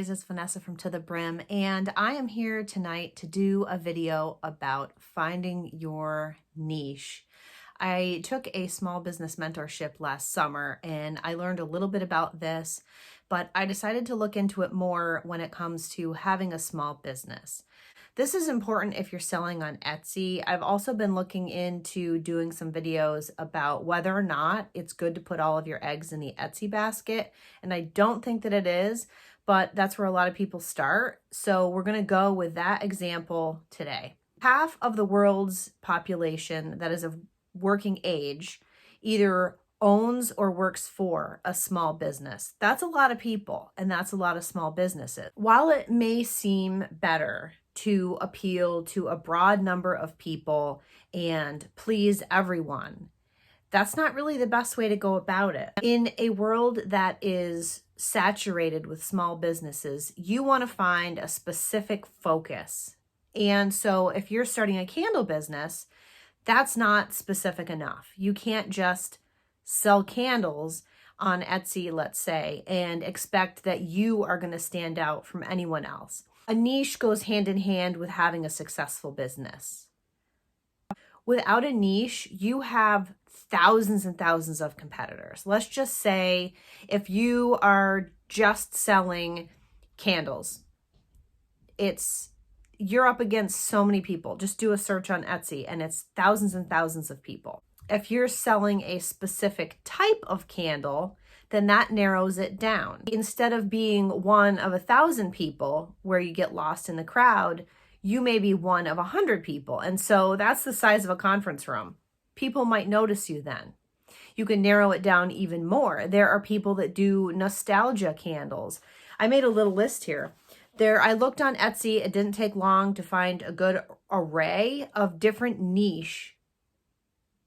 guys, it's Vanessa from To The Brim, and I am here tonight to do a video about finding your niche. I took a small business mentorship last summer and I learned a little bit about this, but I decided to look into it more when it comes to having a small business. This is important if you're selling on Etsy. I've also been looking into doing some videos about whether or not it's good to put all of your eggs in the Etsy basket, and I don't think that it is, but that's where a lot of people start. So we're going to go with that example today. Half of the world's population that is of working age either owns or works for a small business. That's a lot of people, and that's a lot of small businesses. While it may seem better to appeal to a broad number of people and please everyone, that's not really the best way to go about it. In a world that is saturated with small businesses, you want to find a specific focus. And so if you're starting a candle business, that's not specific enough. You can't just sell candles on Etsy, let's say, and expect that you are going to stand out from anyone else. A niche goes hand in hand with having a successful business. Without a niche, you have thousands and thousands of competitors. Let's just say if you are just selling candles, you're up against so many people. Just do a search on Etsy and it's thousands and thousands of people. If you're selling a specific type of candle, then that narrows it down. Instead of being one of 1,000 people where you get lost in the crowd, you may be one of 100 people. And so that's the size of a conference room. People might notice you then. You can narrow it down even more. There are people that do nostalgia candles. I made a little list here. I looked on Etsy. It didn't take long to find a good array of different niche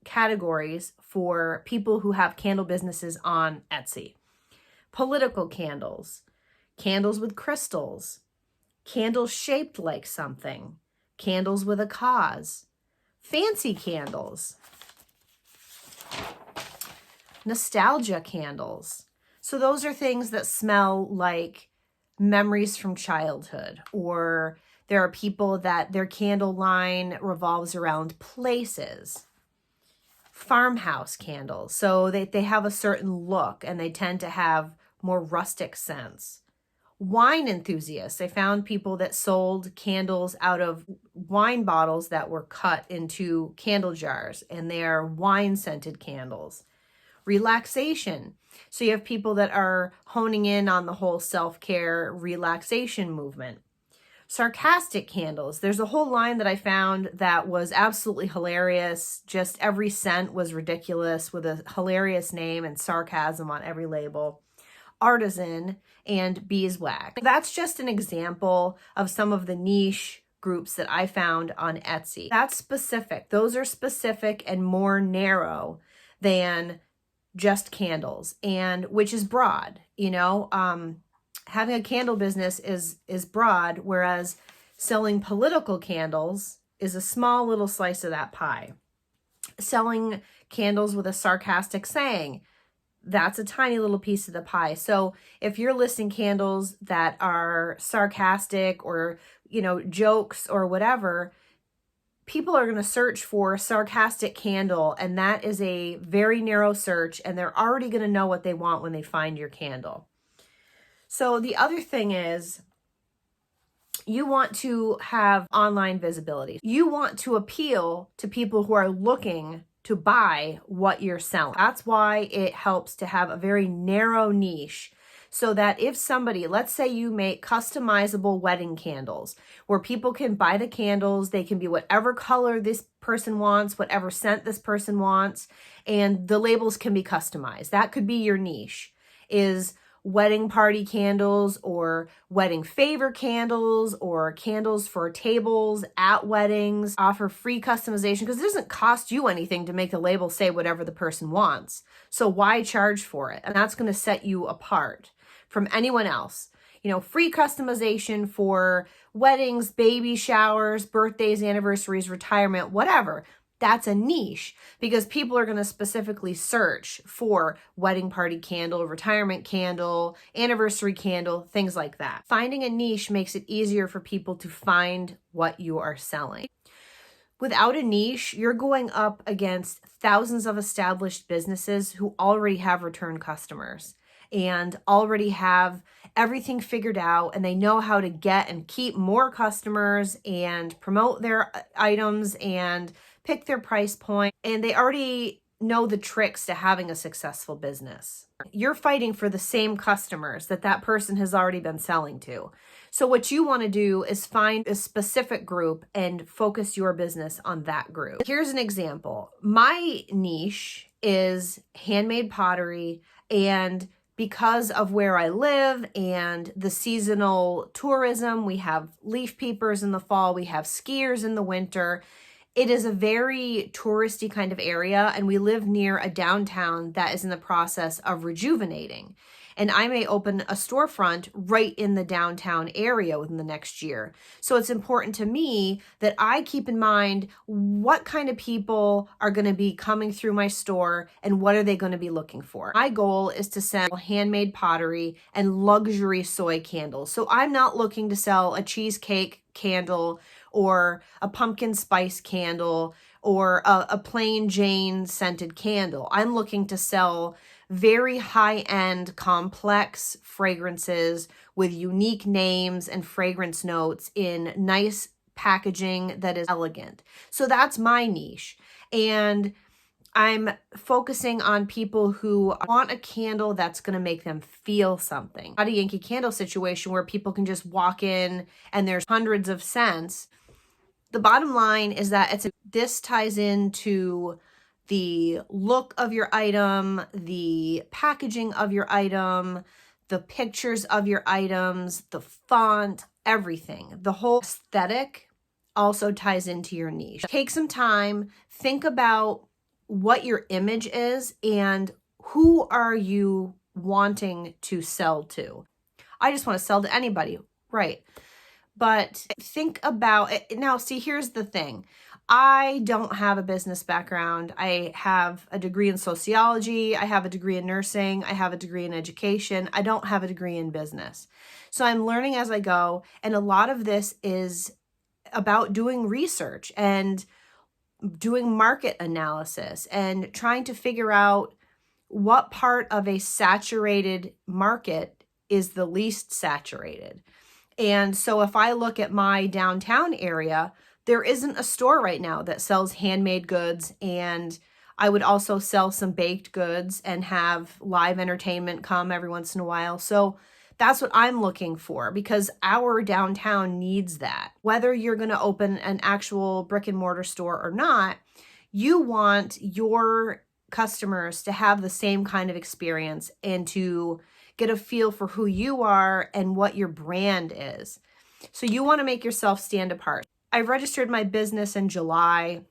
categories for people who have candle businesses on Etsy. Political candles, candles with crystals, candles shaped like something, candles with a cause, fancy candles, nostalgia candles. So those are things that smell like memories from childhood, or there are people that their candle line revolves around places. Farmhouse candles, so they have a certain look and they tend to have more rustic scents. Wine enthusiasts, they found people that sold candles out of wine bottles that were cut into candle jars, and they are wine scented candles. Relaxation, so you have people that are honing in on the whole self-care relaxation movement. Sarcastic candles. There's a whole line that I found that was absolutely hilarious. Just every scent was ridiculous with a hilarious name and sarcasm on every label. Artisan and beeswax. That's just an example of some of the niche groups that I found on Etsy. That's specific. Those are specific and more narrow than just candles, and which is broad, having a candle business is broad, whereas selling political candles is a small little slice of that pie. Selling candles with a sarcastic saying, that's a tiny little piece of the pie. So if you're listing candles that are sarcastic or, jokes or whatever, people are going to search for sarcastic candle, and that is a very narrow search, and they're already going to know what they want when they find your candle. So the other thing is, you want to have online visibility. You want to appeal to people who are looking to buy what you're selling. That's why it helps to have a very narrow niche, so that if somebody, let's say you make customizable wedding candles where people can buy the candles, they can be whatever color this person wants, whatever scent this person wants, and the labels can be customized. That could be your niche, is wedding party candles or wedding favor candles or candles for tables at weddings. Offer free customization because it doesn't cost you anything to make the label say whatever the person wants. So why charge for it? And that's going to set you apart from anyone else. Free customization for weddings, baby showers, birthdays, anniversaries, retirement, whatever. that's a niche because people are going to specifically search for wedding party candle, retirement candle, anniversary candle, things like that. Finding a niche makes it easier for people to find what you are selling. Without a niche, you're going up against thousands of established businesses who already have return customers and already have everything figured out, and they know how to get and keep more customers and promote their items and pick their price point, and they already know the tricks to having a successful business. You're fighting for the same customers that person has already been selling to. So what you want to do is find a specific group and focus your business on that group. Here's an example. My niche is handmade pottery, and because of where I live and the seasonal tourism, we have leaf peepers in the fall, we have skiers in the winter. It is a very touristy kind of area, and we live near a downtown that is in the process of rejuvenating. And I may open a storefront right in the downtown area within the next year. So it's important to me that I keep in mind what kind of people are going to be coming through my store and what are they going to be looking for. My goal is to sell handmade pottery and luxury soy candles. So I'm not looking to sell a cheesecake candle or a pumpkin spice candle or a plain Jane scented candle. I'm looking to sell very high-end, complex fragrances with unique names and fragrance notes in nice packaging that is elegant. So that's my niche. And I'm focusing on people who want a candle that's going to make them feel something. Not a Yankee Candle situation where people can just walk in and there's hundreds of scents. The bottom line is that this ties into the look of your item, the packaging of your item, the pictures of your items, the font, everything. The whole aesthetic also ties into your niche. Take some time, think about what your image is and who are you wanting to sell to. I just want to sell to anybody, right? But think about it. Now, see, here's the thing. I don't have a business background. I have a degree in sociology. I have a degree in nursing. I have a degree in education. I don't have a degree in business. So I'm learning as I go. And a lot of this is about doing research and doing market analysis and trying to figure out what part of a saturated market is the least saturated. And so if I look at my downtown area, there isn't a store right now that sells handmade goods, and I would also sell some baked goods and have live entertainment come every once in a while. So that's what I'm looking for because our downtown needs that. Whether you're going to open an actual brick and mortar store or not, you want your customers to have the same kind of experience and to get a feel for who you are and what your brand is. So you want to make yourself stand apart. I registered my business in July.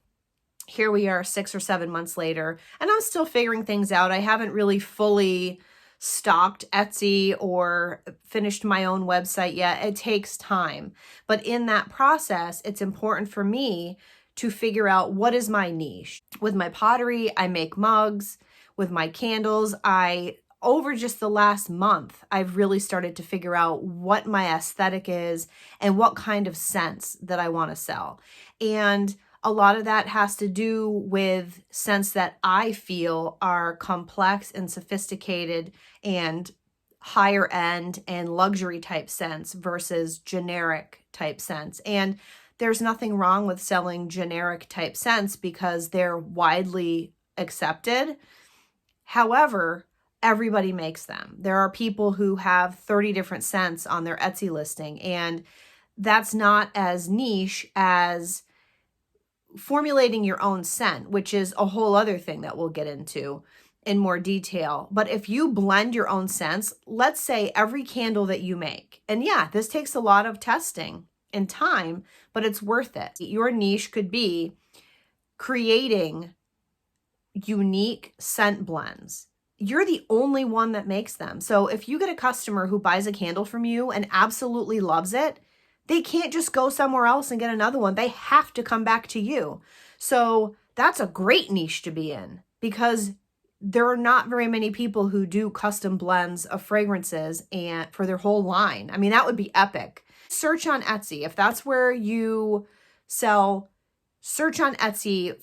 Here we are 6 or 7 months later, and I'm still figuring things out. I haven't really fully stocked Etsy or finished my own website yet. It takes time. But in that process, it's important for me to figure out what is my niche. With my pottery, I make mugs. With my candles, over just the last month, I've really started to figure out what my aesthetic is and what kind of scents that I want to sell. And a lot of that has to do with scents that I feel are complex and sophisticated and higher end and luxury type scents versus generic type scents. And there's nothing wrong with selling generic type scents because they're widely accepted. However, everybody makes them. There are people who have 30 different scents on their Etsy listing, and that's not as niche as formulating your own scent, which is a whole other thing that we'll get into in more detail. But if you blend your own scents, let's say every candle that you make, and yeah, this takes a lot of testing and time, but it's worth it. Your niche could be creating unique scent blends. You're the only one that makes them. So if you get a customer who buys a candle from you and absolutely loves it, they can't just go somewhere else and get another one. They have to come back to you. So that's a great niche to be in, because there are not very many people who do custom blends of fragrances and for their whole line. I mean, that would be epic. Search on Etsy. If that's where you sell, search on Etsy,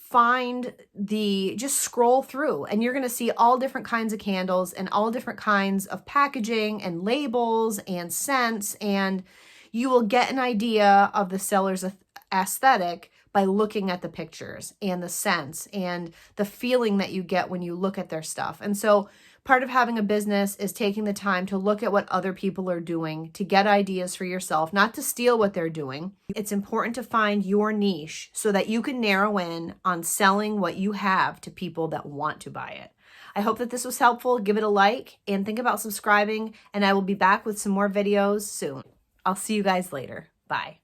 just scroll through, and you're going to see all different kinds of candles and all different kinds of packaging and labels and scents, and you will get an idea of the seller's aesthetic by looking at the pictures and the scents and the feeling that you get when you look at their stuff. And so part of having a business is taking the time to look at what other people are doing, to get ideas for yourself, not to steal what they're doing. It's important to find your niche so that you can narrow in on selling what you have to people that want to buy it. I hope that this was helpful. Give it a like and think about subscribing, and I will be back with some more videos soon. I'll see you guys later. Bye.